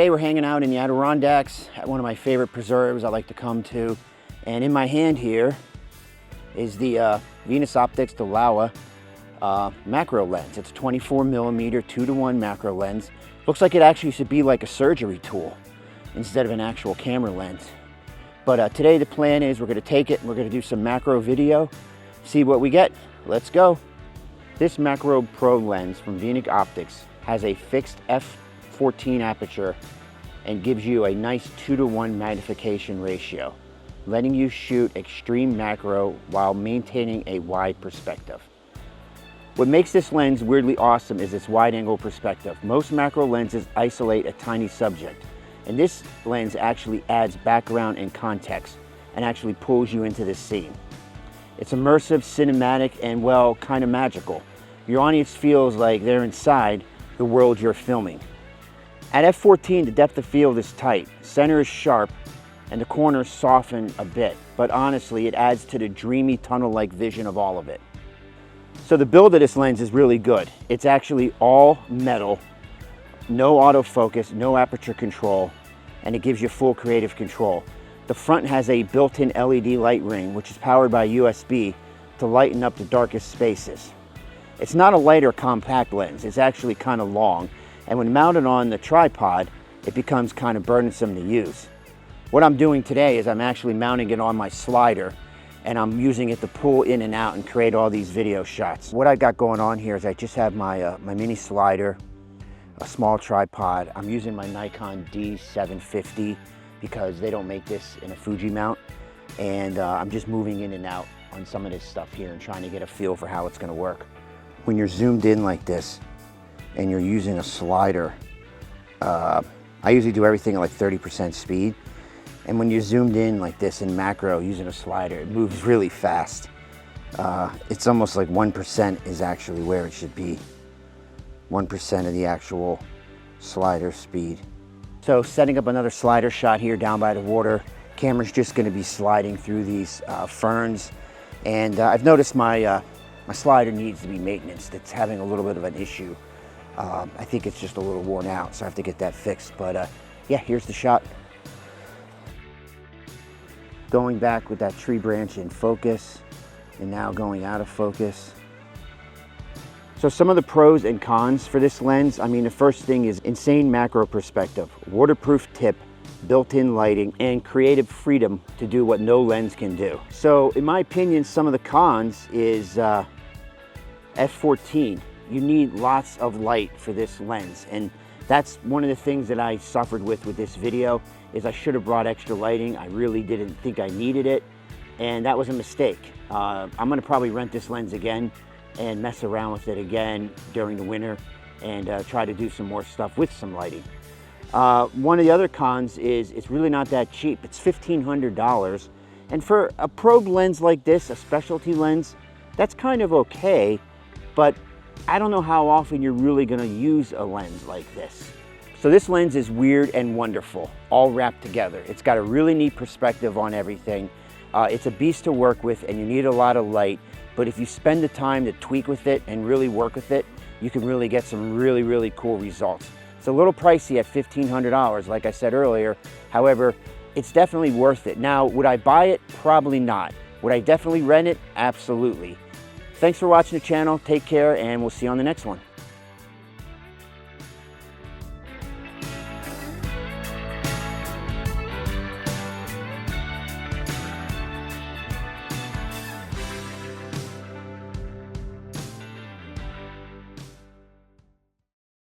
Today we're hanging out in the Adirondacks at one of my favorite preserves I like to come to. And in my hand here is the Venus Optics Delawa macro lens. It's a 24mm 2:1 macro lens. Looks like it actually should be like a surgery tool instead of an actual camera lens. But today the plan is we're going to take it and we're going to do some macro video, see what we get. Let's go. This Macro Pro lens from Venus Optics has a fixed f/14 aperture and gives you a nice 2:1 magnification ratio, letting you shoot extreme macro while maintaining a wide perspective. What makes this lens weirdly awesome is its wide angle perspective. Most macro lenses isolate a tiny subject, and this lens actually adds background and context and actually pulls you into the scene. It's immersive, cinematic, and well, kind of magical. Your audience feels like they're inside the world you're filming. At f/14, the depth of field is tight, center is sharp, and the corners soften a bit, but honestly, it adds to the dreamy tunnel-like vision of all of it. So the build of this lens is really good. It's actually all metal, no autofocus, no aperture control, and it gives you full creative control. The front has a built-in LED light ring, which is powered by USB to lighten up the darkest spaces. It's not a light or compact lens, it's actually kind of long, and when mounted on the tripod, it becomes kind of burdensome to use. What I'm doing today is I'm actually mounting it on my slider, and I'm using it to pull in and out and create all these video shots. What I got going on here is I just have my mini slider, a small tripod. I'm using my Nikon D750 because they don't make this in a Fuji mount, and I'm just moving in and out on some of this stuff here and trying to get a feel for how it's going to work. When you're zoomed in like this and you're using a slider, I usually do everything at like 30% speed. And when you're zoomed in like this in macro using a slider, it moves really fast. It's almost like 1% is actually where it should be. 1% of the actual slider speed. So setting up another slider shot here down by the water. Camera's just going to be sliding through these ferns. And I've noticed my slider needs to be maintenance. It's having a little bit of an issue. I think it's just a little worn out, so I have to get that fixed. But yeah, here's the shot. Going back with that tree branch in focus, and now going out of focus. So some of the pros and cons for this lens, I mean, the first thing is insane macro perspective, waterproof tip, built-in lighting, and creative freedom to do what no lens can do. So in my opinion, some of the cons is f/14. You need lots of light for this lens, and that's one of the things that I suffered with this video is I should have brought extra lighting. I really didn't think I needed it, and that was a mistake. I'm gonna probably rent this lens again and mess around with it again during the winter and try to do some more stuff with some lighting. One of the other cons is it's really not that cheap. It's $1,500, and for a probe lens like this, a specialty lens, that's kind of okay, but I don't know how often you're really gonna use a lens like this. So this lens is weird and wonderful, all wrapped together. It's got a really neat perspective on everything. It's a beast to work with, and you need a lot of light, but if you spend the time to tweak with it and really work with it, you can really get some really, really cool results. It's a little pricey at $1,500, like I said earlier. However, it's definitely worth it. Now, would I buy it? Probably not. Would I definitely rent it? Absolutely. Thanks for watching the channel. Take care, and we'll see you on the next one.